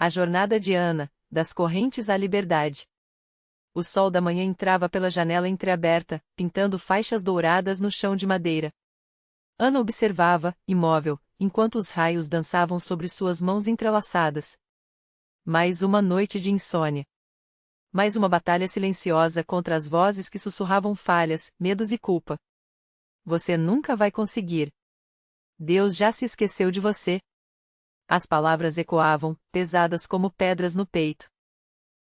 A jornada de Ana, das correntes à liberdade. O sol da manhã entrava pela janela entreaberta, pintando faixas douradas no chão de madeira. Ana observava, imóvel, enquanto os raios dançavam sobre suas mãos entrelaçadas. Mais uma noite de insônia. Mais uma batalha silenciosa contra as vozes que sussurravam falhas, medos e culpa. Você nunca vai conseguir. Deus já se esqueceu de você. As palavras ecoavam, pesadas como pedras no peito.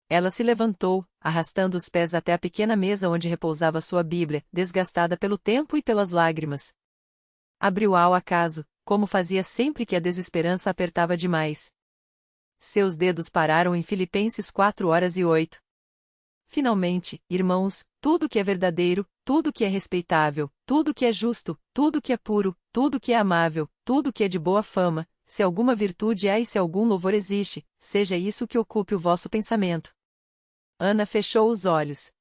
Ela se levantou, arrastando os pés até a pequena mesa onde repousava sua Bíblia, desgastada pelo tempo e pelas lágrimas. Abriu ao acaso, como fazia sempre que a desesperança apertava demais. Seus dedos pararam em Filipenses 4:8. Finalmente, irmãos, tudo que é verdadeiro, tudo que é respeitável, tudo que é justo, tudo que é puro, tudo que é amável, tudo que é de boa fama, se alguma virtude há e se algum louvor existe, seja isso que ocupe o vosso pensamento. Ana fechou os olhos.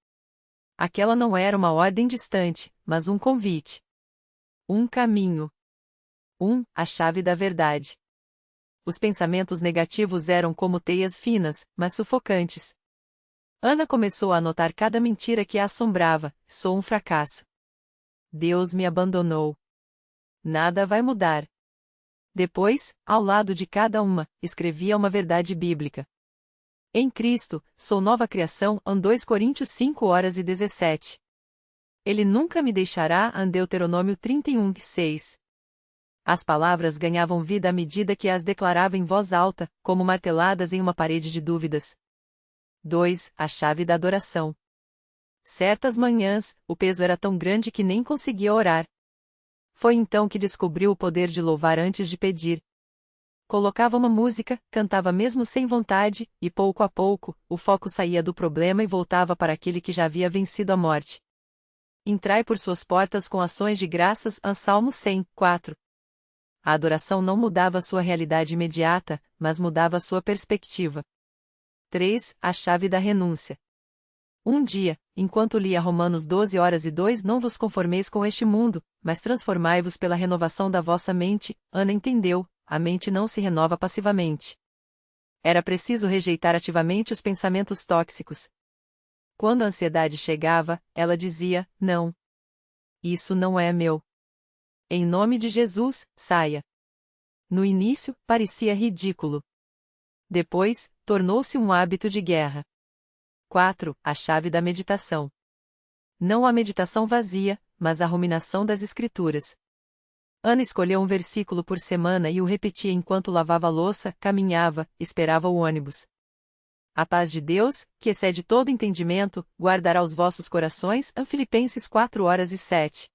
Aquela não era uma ordem distante, mas um convite. Um caminho. A chave da verdade. Os pensamentos negativos eram como teias finas, mas sufocantes. Ana começou a anotar cada mentira que a assombrava: sou um fracasso. Deus me abandonou. Nada vai mudar. Depois, ao lado de cada uma, escrevia uma verdade bíblica. Em Cristo, sou nova criação. 2 Coríntios 5:17. Ele nunca me deixará. Deuteronômio 31:6. As palavras ganhavam vida à medida que as declarava em voz alta, como marteladas em uma parede de dúvidas. 2. A chave da adoração. Certas manhãs, o peso era tão grande que nem conseguia orar. Foi então que descobriu o poder de louvar antes de pedir. Colocava uma música, cantava mesmo sem vontade, e pouco a pouco, o foco saía do problema e voltava para aquele que já havia vencido a morte. Entrai por suas portas com ações de graças. Salmo 100:4. A adoração não mudava sua realidade imediata, mas mudava sua perspectiva. 3. A chave da renúncia. Um dia, enquanto lia Romanos 12:2, não vos conformeis com este mundo, mas transformai-vos pela renovação da vossa mente, Ana entendeu, a mente não se renova passivamente. Era preciso rejeitar ativamente os pensamentos tóxicos. Quando a ansiedade chegava, ela dizia: não. Isso não é meu. Em nome de Jesus, saia. No início, parecia ridículo. Depois, tornou-se um hábito de guerra. 4. A chave da meditação. Não a meditação vazia, mas a ruminação das Escrituras. Ana escolheu um versículo por semana e o repetia enquanto lavava a louça, caminhava, esperava o ônibus. A paz de Deus, que excede todo entendimento, guardará os vossos corações. Filipenses 4:7.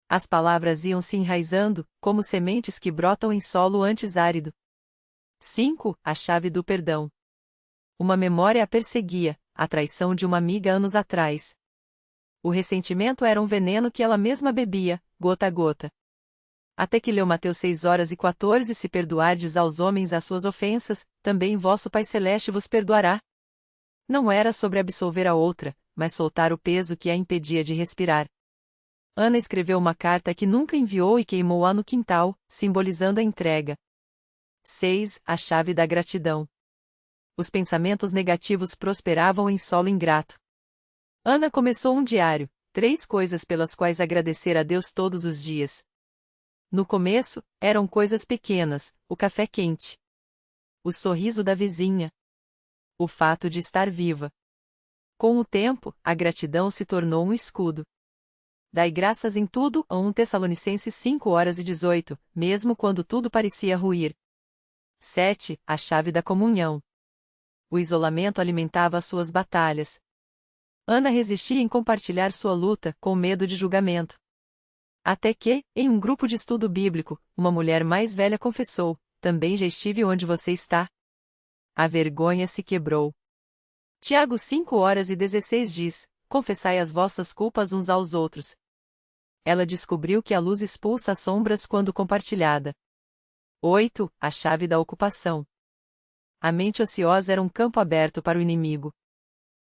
As palavras iam se enraizando, como sementes que brotam em solo antes árido. 5. A chave do perdão. Uma memória a perseguia, a traição de uma amiga anos atrás. O ressentimento era um veneno que ela mesma bebia, gota a gota. Até que leu Mateus 6:14: se perdoardes aos homens as suas ofensas, também vosso Pai Celeste vos perdoará. Não era sobre absolver a outra, mas soltar o peso que a impedia de respirar. Ana escreveu uma carta que nunca enviou e queimou-a no quintal, simbolizando a entrega. 6. A chave da gratidão. Os pensamentos negativos prosperavam em solo ingrato. Ana começou um diário: 3 coisas pelas quais agradecer a Deus todos os dias. No começo, eram coisas pequenas: o café quente, o sorriso da vizinha, o fato de estar viva. Com o tempo, a gratidão se tornou um escudo. Dai graças em tudo. 1 Tessalonicenses 5:18, mesmo quando tudo parecia ruir. 7. A chave da comunhão. O isolamento alimentava as suas batalhas. Ana resistia em compartilhar sua luta, com medo de julgamento. Até que, em um grupo de estudo bíblico, uma mulher mais velha confessou: também já estive onde você está. A vergonha se quebrou. Tiago 5:16 diz: confessai as vossas culpas uns aos outros. Ela descobriu que a luz expulsa as sombras quando compartilhada. 8. A chave da ocupação. A mente ociosa era um campo aberto para o inimigo.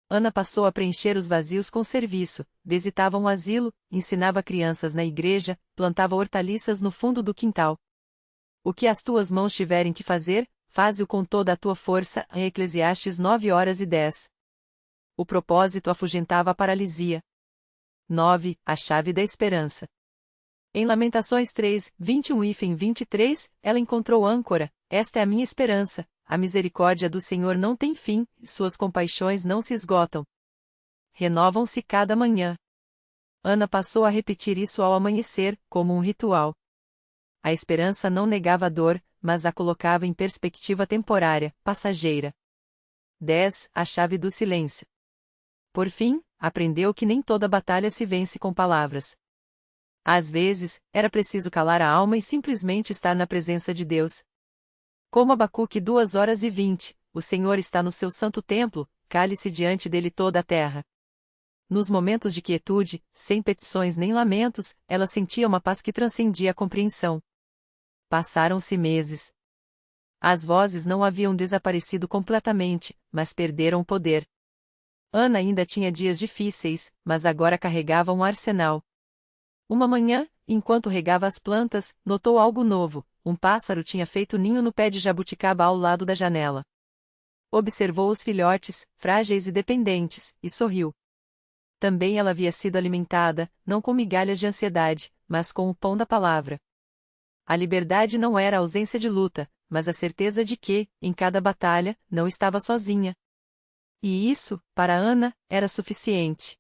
Ana passou a preencher os vazios com serviço, visitava um asilo, ensinava crianças na igreja, plantava hortaliças no fundo do quintal. O que as tuas mãos tiverem que fazer, faze-o com toda a tua força. Em Eclesiastes 9:10. O propósito afugentava a paralisia. 9. A chave da esperança. Em Lamentações 3:21-23, ela encontrou âncora: esta é a minha esperança, a misericórdia do Senhor não tem fim, suas compaixões não se esgotam. Renovam-se cada manhã. Ana passou a repetir isso ao amanhecer, como um ritual. A esperança não negava a dor, mas a colocava em perspectiva temporária, passageira. 10. A chave do silêncio. Por fim, aprendeu que nem toda batalha se vence com palavras. Às vezes, era preciso calar a alma e simplesmente estar na presença de Deus. Como Abacuque 2:20, o Senhor está no seu santo templo, cale-se diante dele toda a terra. Nos momentos de quietude, sem petições nem lamentos, ela sentia uma paz que transcendia a compreensão. Passaram-se meses. As vozes não haviam desaparecido completamente, mas perderam o poder. Ana ainda tinha dias difíceis, mas agora carregava um arsenal. Uma manhã, enquanto regava as plantas, notou algo novo: um pássaro tinha feito ninho no pé de jabuticaba ao lado da janela. Observou os filhotes, frágeis e dependentes, e sorriu. Também ela havia sido alimentada, não com migalhas de ansiedade, mas com o pão da palavra. A liberdade não era a ausência de luta, mas a certeza de que, em cada batalha, não estava sozinha. E isso, para Ana, era suficiente.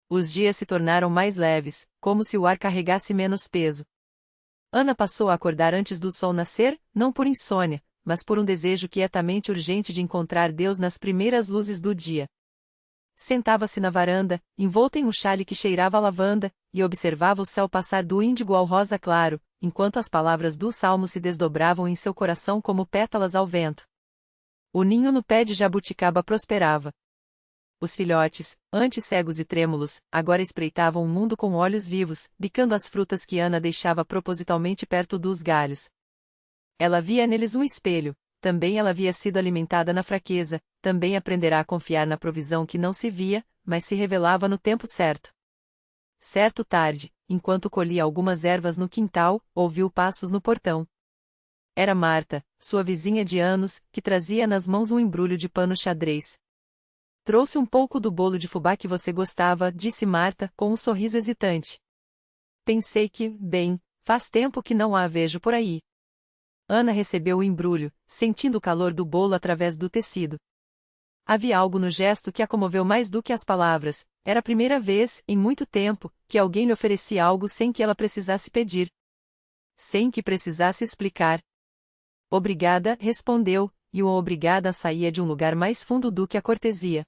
Os dias se tornaram mais leves, como se o ar carregasse menos peso. Ana passou a acordar antes do sol nascer, não por insônia, mas por um desejo quietamente urgente de encontrar Deus nas primeiras luzes do dia. Sentava-se na varanda, envolta em um xale que cheirava a lavanda, e observava o céu passar do índigo ao rosa claro, enquanto as palavras do salmo se desdobravam em seu coração como pétalas ao vento. O ninho no pé de jabuticaba prosperava. Os filhotes, antes cegos e trêmulos, agora espreitavam o mundo com olhos vivos, bicando as frutas que Ana deixava propositalmente perto dos galhos. Ela via neles um espelho. Também ela havia sido alimentada na fraqueza, também aprenderá a confiar na provisão que não se via, mas se revelava no tempo certo. Certo tarde, enquanto colhia algumas ervas no quintal, ouviu passos no portão. Era Marta, sua vizinha de anos, que trazia nas mãos um embrulho de pano xadrez. Trouxe um pouco do bolo de fubá que você gostava, disse Marta, com um sorriso hesitante. Pensei que, bem, faz tempo que não a vejo por aí. Ana recebeu o embrulho, sentindo o calor do bolo através do tecido. Havia algo no gesto que a comoveu mais do que as palavras. Era a primeira vez, em muito tempo, que alguém lhe oferecia algo sem que ela precisasse pedir. Sem que precisasse explicar. Obrigada, respondeu, e o obrigada saía de um lugar mais fundo do que a cortesia.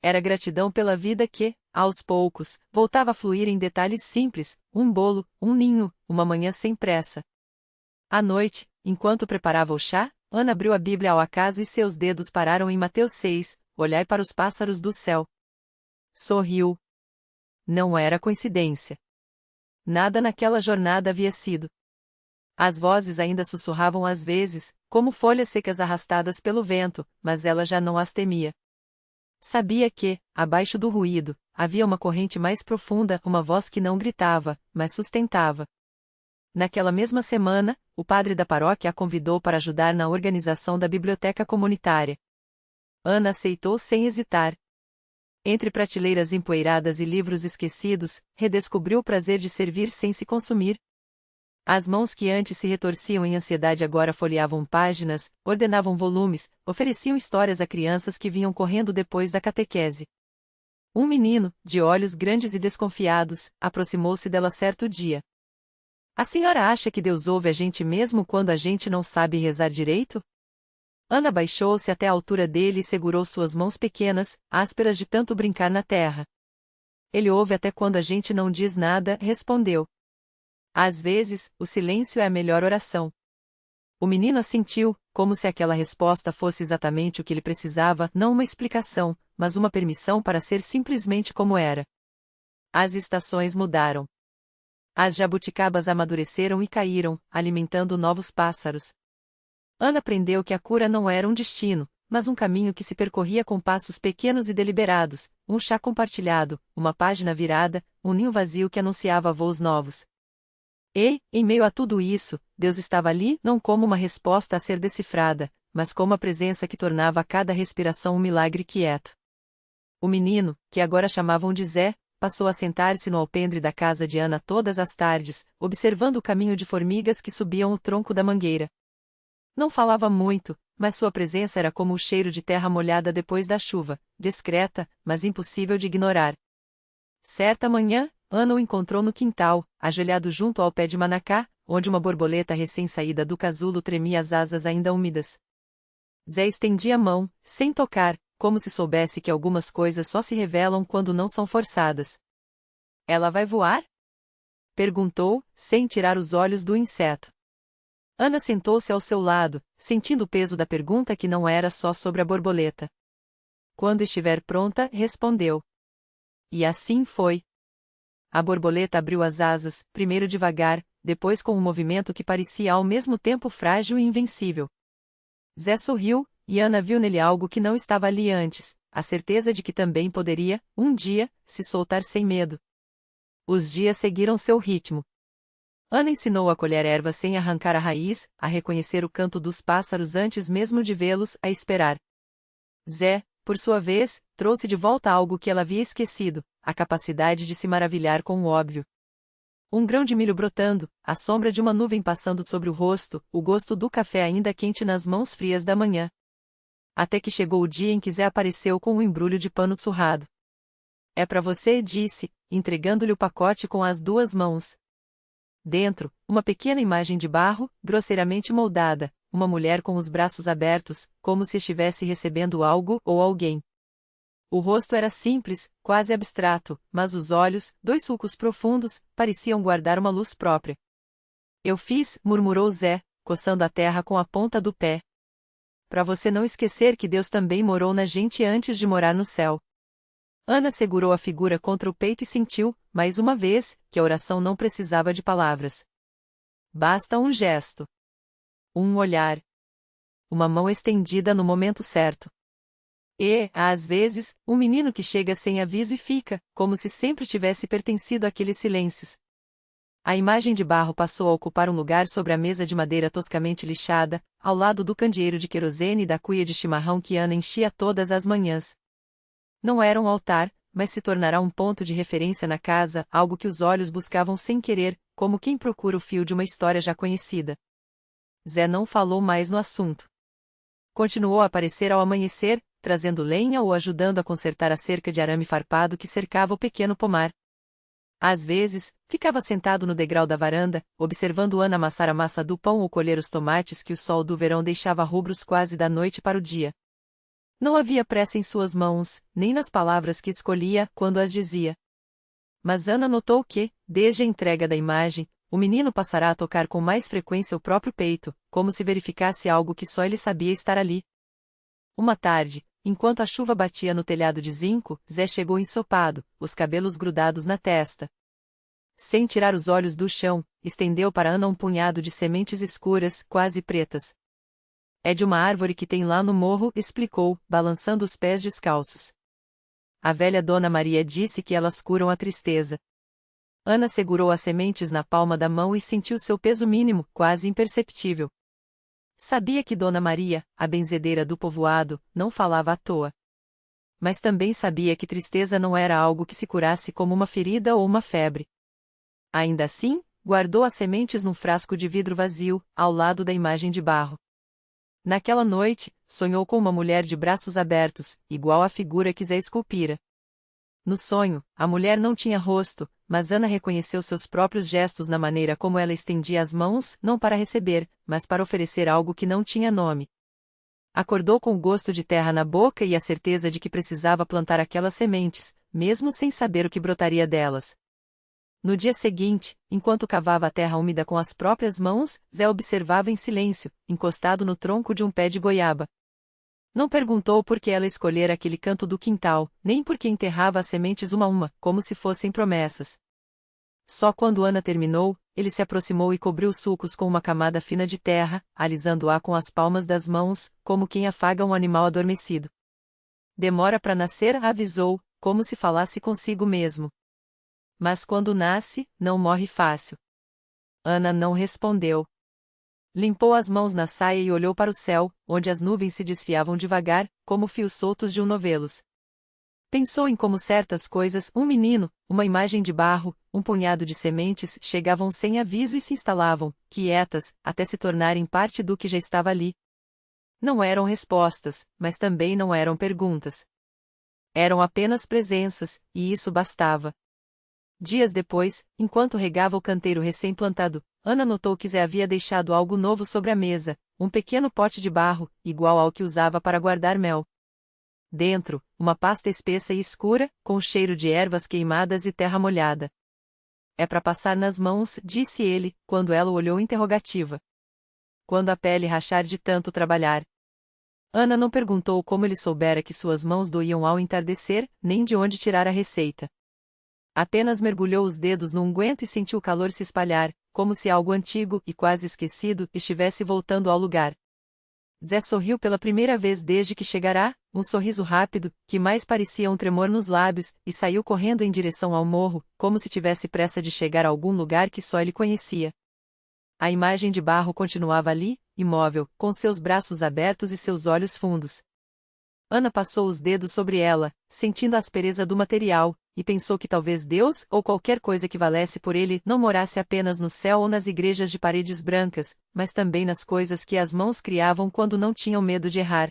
Era gratidão pela vida que, aos poucos, voltava a fluir em detalhes simples: um bolo, um ninho, uma manhã sem pressa. À noite, enquanto preparava o chá, Ana abriu a Bíblia ao acaso e seus dedos pararam em Mateus 6, olhai para os pássaros do céu. Sorriu. Não era coincidência. Nada naquela jornada havia sido. As vozes ainda sussurravam às vezes, como folhas secas arrastadas pelo vento, mas ela já não as temia. Sabia que, abaixo do ruído, havia uma corrente mais profunda, uma voz que não gritava, mas sustentava. Naquela mesma semana, o padre da paróquia a convidou para ajudar na organização da biblioteca comunitária. Ana aceitou sem hesitar. Entre prateleiras empoeiradas e livros esquecidos, redescobriu o prazer de servir sem se consumir. As mãos que antes se retorciam em ansiedade agora folheavam páginas, ordenavam volumes, ofereciam histórias a crianças que vinham correndo depois da catequese. Um menino, de olhos grandes e desconfiados, aproximou-se dela certo dia. A senhora acha que Deus ouve a gente mesmo quando a gente não sabe rezar direito? Ana baixou-se até a altura dele e segurou suas mãos pequenas, ásperas de tanto brincar na terra. Ele ouve até quando a gente não diz nada, respondeu. Às vezes, o silêncio é a melhor oração. O menino assentiu, como se aquela resposta fosse exatamente o que ele precisava, não uma explicação, mas uma permissão para ser simplesmente como era. As estações mudaram. As jabuticabas amadureceram e caíram, alimentando novos pássaros. Ana aprendeu que a cura não era um destino, mas um caminho que se percorria com passos pequenos e deliberados, um chá compartilhado, uma página virada, um ninho vazio que anunciava voos novos. E, em meio a tudo isso, Deus estava ali não como uma resposta a ser decifrada, mas como a presença que tornava cada respiração um milagre quieto. O menino, que agora chamavam de Zé, passou a sentar-se no alpendre da casa de Ana todas as tardes, observando o caminho de formigas que subiam o tronco da mangueira. Não falava muito, mas sua presença era como o cheiro de terra molhada depois da chuva, discreta, mas impossível de ignorar. Certa manhã, Ana o encontrou no quintal, ajoelhado junto ao pé de manacá, onde uma borboleta recém-saída do casulo tremia as asas ainda úmidas. Zé estendia a mão, sem tocar, como se soubesse que algumas coisas só se revelam quando não são forçadas. Ela vai voar? Perguntou, sem tirar os olhos do inseto. Ana sentou-se ao seu lado, sentindo o peso da pergunta que não era só sobre a borboleta. Quando estiver pronta, respondeu. E assim foi. A borboleta abriu as asas, primeiro devagar, depois com um movimento que parecia ao mesmo tempo frágil e invencível. Zé sorriu, e Ana viu nele algo que não estava ali antes, a certeza de que também poderia, um dia, se soltar sem medo. Os dias seguiram seu ritmo. Ana ensinou a colher ervas sem arrancar a raiz, a reconhecer o canto dos pássaros antes mesmo de vê-los, a esperar. Zé, por sua vez, trouxe de volta algo que ela havia esquecido, a capacidade de se maravilhar com o óbvio. Um grão de milho brotando, a sombra de uma nuvem passando sobre o rosto, o gosto do café ainda quente nas mãos frias da manhã. Até que chegou o dia em que Zé apareceu com um embrulho de pano surrado. É para você, disse, entregando-lhe o pacote com as duas mãos. Dentro, uma pequena imagem de barro, grosseiramente moldada, uma mulher com os braços abertos, como se estivesse recebendo algo ou alguém. O rosto era simples, quase abstrato, mas os olhos, dois sulcos profundos, pareciam guardar uma luz própria. Eu fiz, murmurou Zé, coçando a terra com a ponta do pé. Para você não esquecer que Deus também morou na gente antes de morar no céu. Ana segurou a figura contra o peito e sentiu, mais uma vez, que a oração não precisava de palavras. Basta um gesto. Um olhar. Uma mão estendida no momento certo. E, às vezes, um menino que chega sem aviso e fica, como se sempre tivesse pertencido àqueles silêncios. A imagem de barro passou a ocupar um lugar sobre a mesa de madeira toscamente lixada, ao lado do candeeiro de querosene e da cuia de chimarrão que Ana enchia todas as manhãs. Não era um altar, mas se tornará um ponto de referência na casa, algo que os olhos buscavam sem querer, como quem procura o fio de uma história já conhecida. Zé não falou mais no assunto. Continuou a aparecer ao amanhecer, trazendo lenha ou ajudando a consertar a cerca de arame farpado que cercava o pequeno pomar. Às vezes, ficava sentado no degrau da varanda, observando Ana amassar a massa do pão ou colher os tomates que o sol do verão deixava rubros quase da noite para o dia. Não havia pressa em suas mãos, nem nas palavras que escolhia quando as dizia. Mas Ana notou que, desde a entrega da imagem, o menino passará a tocar com mais frequência o próprio peito, como se verificasse algo que só ele sabia estar ali. Uma tarde, enquanto a chuva batia no telhado de zinco, Zé chegou ensopado, os cabelos grudados na testa. Sem tirar os olhos do chão, estendeu para Ana um punhado de sementes escuras, quase pretas. É de uma árvore que tem lá no morro, explicou, balançando os pés descalços. A velha Dona Maria disse que elas curam a tristeza. Ana segurou as sementes na palma da mão e sentiu seu peso mínimo, quase imperceptível. Sabia que Dona Maria, a benzedeira do povoado, não falava à toa. Mas também sabia que tristeza não era algo que se curasse como uma ferida ou uma febre. Ainda assim, guardou as sementes num frasco de vidro vazio, ao lado da imagem de barro. Naquela noite, sonhou com uma mulher de braços abertos, igual à figura que Zé esculpira. No sonho, a mulher não tinha rosto, mas Ana reconheceu seus próprios gestos na maneira como ela estendia as mãos, não para receber, mas para oferecer algo que não tinha nome. Acordou com o gosto de terra na boca e a certeza de que precisava plantar aquelas sementes, mesmo sem saber o que brotaria delas. No dia seguinte, enquanto cavava a terra úmida com as próprias mãos, Zé observava em silêncio, encostado no tronco de um pé de goiaba. Não perguntou por que ela escolhera aquele canto do quintal, nem por que enterrava as sementes uma a uma, como se fossem promessas. Só quando Ana terminou, ele se aproximou e cobriu os sulcos com uma camada fina de terra, alisando-a com as palmas das mãos, como quem afaga um animal adormecido. Demora para nascer, avisou, como se falasse consigo mesmo. Mas quando nasce, não morre fácil. Ana não respondeu. Limpou as mãos na saia e olhou para o céu, onde as nuvens se desfiavam devagar, como fios soltos de um novelos. Pensou em como certas coisas, um menino, uma imagem de barro, um punhado de sementes, chegavam sem aviso e se instalavam, quietas, até se tornarem parte do que já estava ali. Não eram respostas, mas também não eram perguntas. Eram apenas presenças, e isso bastava. Dias depois, enquanto regava o canteiro recém-plantado, Ana notou que Zé havia deixado algo novo sobre a mesa, um pequeno pote de barro, igual ao que usava para guardar mel. Dentro, uma pasta espessa e escura, com cheiro de ervas queimadas e terra molhada. É para passar nas mãos, disse ele, quando ela o olhou interrogativa. Quando a pele rachar de tanto trabalhar. Ana não perguntou como ele soubera que suas mãos doíam ao entardecer, nem de onde tirar a receita. Apenas mergulhou os dedos no unguento e sentiu o calor se espalhar, como se algo antigo e quase esquecido estivesse voltando ao lugar. Zé sorriu pela primeira vez desde que chegara, um sorriso rápido, que mais parecia um tremor nos lábios, e saiu correndo em direção ao morro, como se tivesse pressa de chegar a algum lugar que só ele conhecia. A imagem de barro continuava ali, imóvel, com seus braços abertos e seus olhos fundos. Ana passou os dedos sobre ela, sentindo a aspereza do material, e pensou que talvez Deus, ou qualquer coisa que valesse por ele, não morasse apenas no céu ou nas igrejas de paredes brancas, mas também nas coisas que as mãos criavam quando não tinham medo de errar.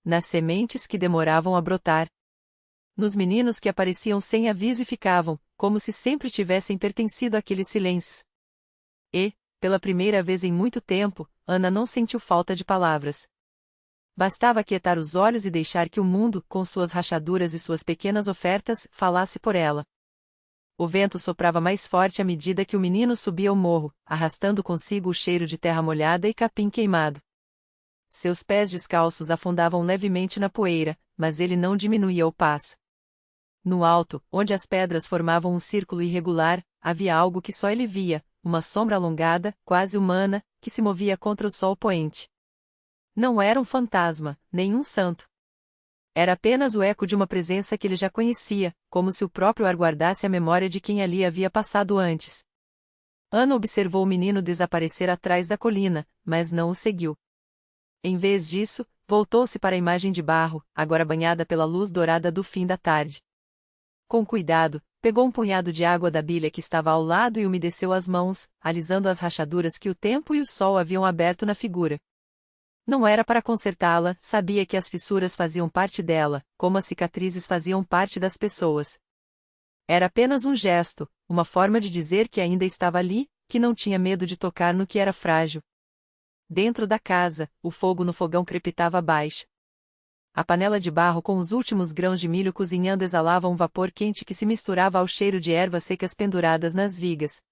Nas sementes que demoravam a brotar. Nos meninos que apareciam sem aviso e ficavam, como se sempre tivessem pertencido àqueles silêncios. E, pela primeira vez em muito tempo, Ana não sentiu falta de palavras. Bastava aquietar os olhos e deixar que o mundo, com suas rachaduras e suas pequenas ofertas, falasse por ela. O vento soprava mais forte à medida que o menino subia o morro, arrastando consigo o cheiro de terra molhada e capim queimado. Seus pés descalços afundavam levemente na poeira, mas ele não diminuía o passo. No alto, onde as pedras formavam um círculo irregular, havia algo que só ele via, uma sombra alongada, quase humana, que se movia contra o sol poente. Não era um fantasma, nem um santo. Era apenas o eco de uma presença que ele já conhecia, como se o próprio ar guardasse a memória de quem ali havia passado antes. Ana observou o menino desaparecer atrás da colina, mas não o seguiu. Em vez disso, voltou-se para a imagem de barro, agora banhada pela luz dourada do fim da tarde. Com cuidado, pegou um punhado de água da bilha que estava ao lado e umedeceu as mãos, alisando as rachaduras que o tempo e o sol haviam aberto na figura. Não era para consertá-la, sabia que as fissuras faziam parte dela, como as cicatrizes faziam parte das pessoas. Era apenas um gesto, uma forma de dizer que ainda estava ali, que não tinha medo de tocar no que era frágil. Dentro da casa, o fogo no fogão crepitava abaixo. A panela de barro com os últimos grãos de milho cozinhando exalava um vapor quente que se misturava ao cheiro de ervas secas penduradas nas vigas.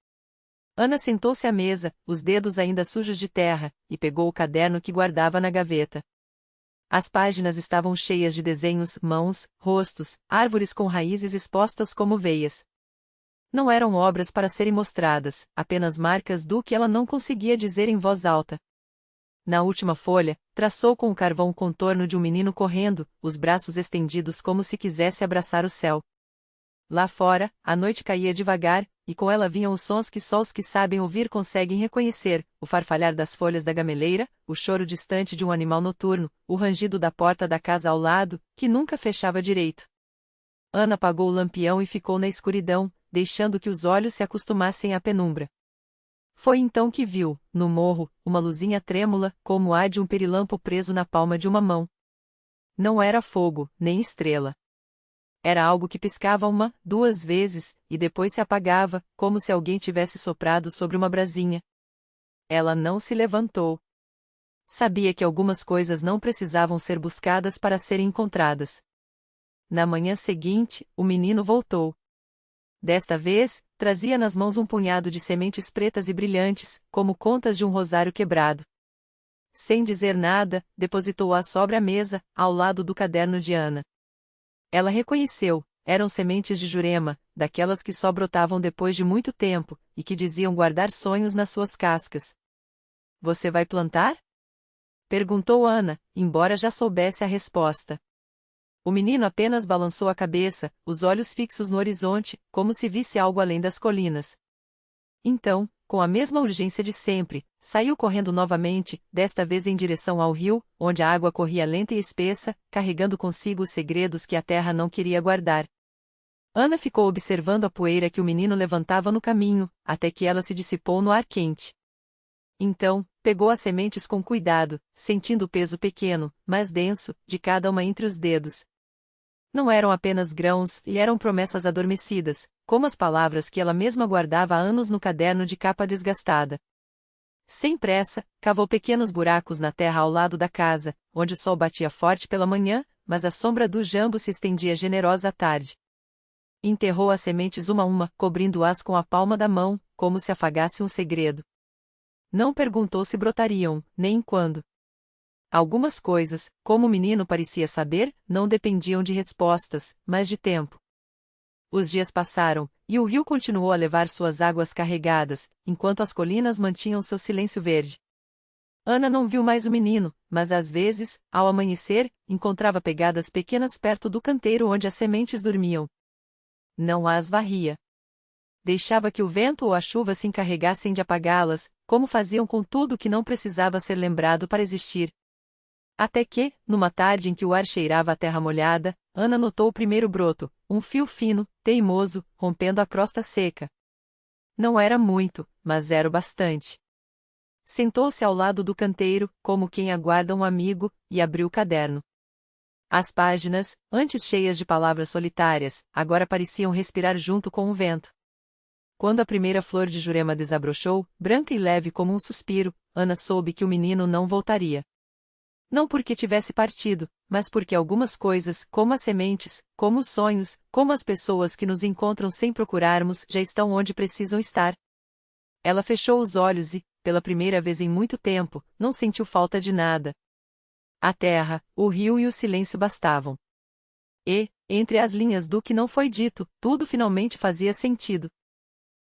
Ana sentou-se à mesa, os dedos ainda sujos de terra, e pegou o caderno que guardava na gaveta. As páginas estavam cheias de desenhos, mãos, rostos, árvores com raízes expostas como veias. Não eram obras para serem mostradas, apenas marcas do que ela não conseguia dizer em voz alta. Na última folha, traçou com o carvão o contorno de um menino correndo, os braços estendidos como se quisesse abraçar o céu. Lá fora, a noite caía devagar, e com ela vinham os sons que só os que sabem ouvir conseguem reconhecer, o farfalhar das folhas da gameleira, o choro distante de um animal noturno, o rangido da porta da casa ao lado, que nunca fechava direito. Ana apagou o lampião e ficou na escuridão, deixando que os olhos se acostumassem à penumbra. Foi então que viu, no morro, uma luzinha trêmula, como a de um pirilampo preso na palma de uma mão. Não era fogo, nem estrela. Era algo que piscava uma, duas vezes, e depois se apagava, como se alguém tivesse soprado sobre uma brasinha. Ela não se levantou. Sabia que algumas coisas não precisavam ser buscadas para serem encontradas. Na manhã seguinte, o menino voltou. Desta vez, trazia nas mãos um punhado de sementes pretas e brilhantes, como contas de um rosário quebrado. Sem dizer nada, depositou-as sobre a mesa, ao lado do caderno de Ana. Ela reconheceu, eram sementes de jurema, daquelas que só brotavam depois de muito tempo, e que diziam guardar sonhos nas suas cascas. Você vai plantar? Perguntou Ana, embora já soubesse a resposta. O menino apenas balançou a cabeça, os olhos fixos no horizonte, como se visse algo além das colinas. Então, com a mesma urgência de sempre, saiu correndo novamente, desta vez em direção ao rio, onde a água corria lenta e espessa, carregando consigo os segredos que a terra não queria guardar. Ana ficou observando a poeira que o menino levantava no caminho, até que ela se dissipou no ar quente. Então, pegou as sementes com cuidado, sentindo o peso pequeno, mas denso, de cada uma entre os dedos. Não eram apenas grãos, e eram promessas adormecidas, como as palavras que ela mesma guardava há anos no caderno de capa desgastada. Sem pressa, cavou pequenos buracos na terra ao lado da casa, onde o sol batia forte pela manhã, mas a sombra do jambo se estendia generosa à tarde. Enterrou as sementes uma a uma, cobrindo-as com a palma da mão, como se afagasse um segredo. Não perguntou se brotariam, nem quando. Algumas coisas, como o menino parecia saber, não dependiam de respostas, mas de tempo. Os dias passaram, e o rio continuou a levar suas águas carregadas, enquanto as colinas mantinham seu silêncio verde. Ana não viu mais o menino, mas às vezes, ao amanhecer, encontrava pegadas pequenas perto do canteiro onde as sementes dormiam. Não as varria. Deixava que o vento ou a chuva se encarregassem de apagá-las, como faziam com tudo que não precisava ser lembrado para existir. Até que, numa tarde em que o ar cheirava a terra molhada, Ana notou o primeiro broto, um fio fino, teimoso, rompendo a crosta seca. Não era muito, mas era o bastante. Sentou-se ao lado do canteiro, como quem aguarda um amigo, e abriu o caderno. As páginas, antes cheias de palavras solitárias, agora pareciam respirar junto com o vento. Quando a primeira flor de Jurema desabrochou, branca e leve como um suspiro, Ana soube que o menino não voltaria. Não porque tivesse partido, mas porque algumas coisas, como as sementes, como os sonhos, como as pessoas que nos encontram sem procurarmos, já estão onde precisam estar. Ela fechou os olhos e, pela primeira vez em muito tempo, não sentiu falta de nada. A terra, o rio e o silêncio bastavam. E, entre as linhas do que não foi dito, tudo finalmente fazia sentido.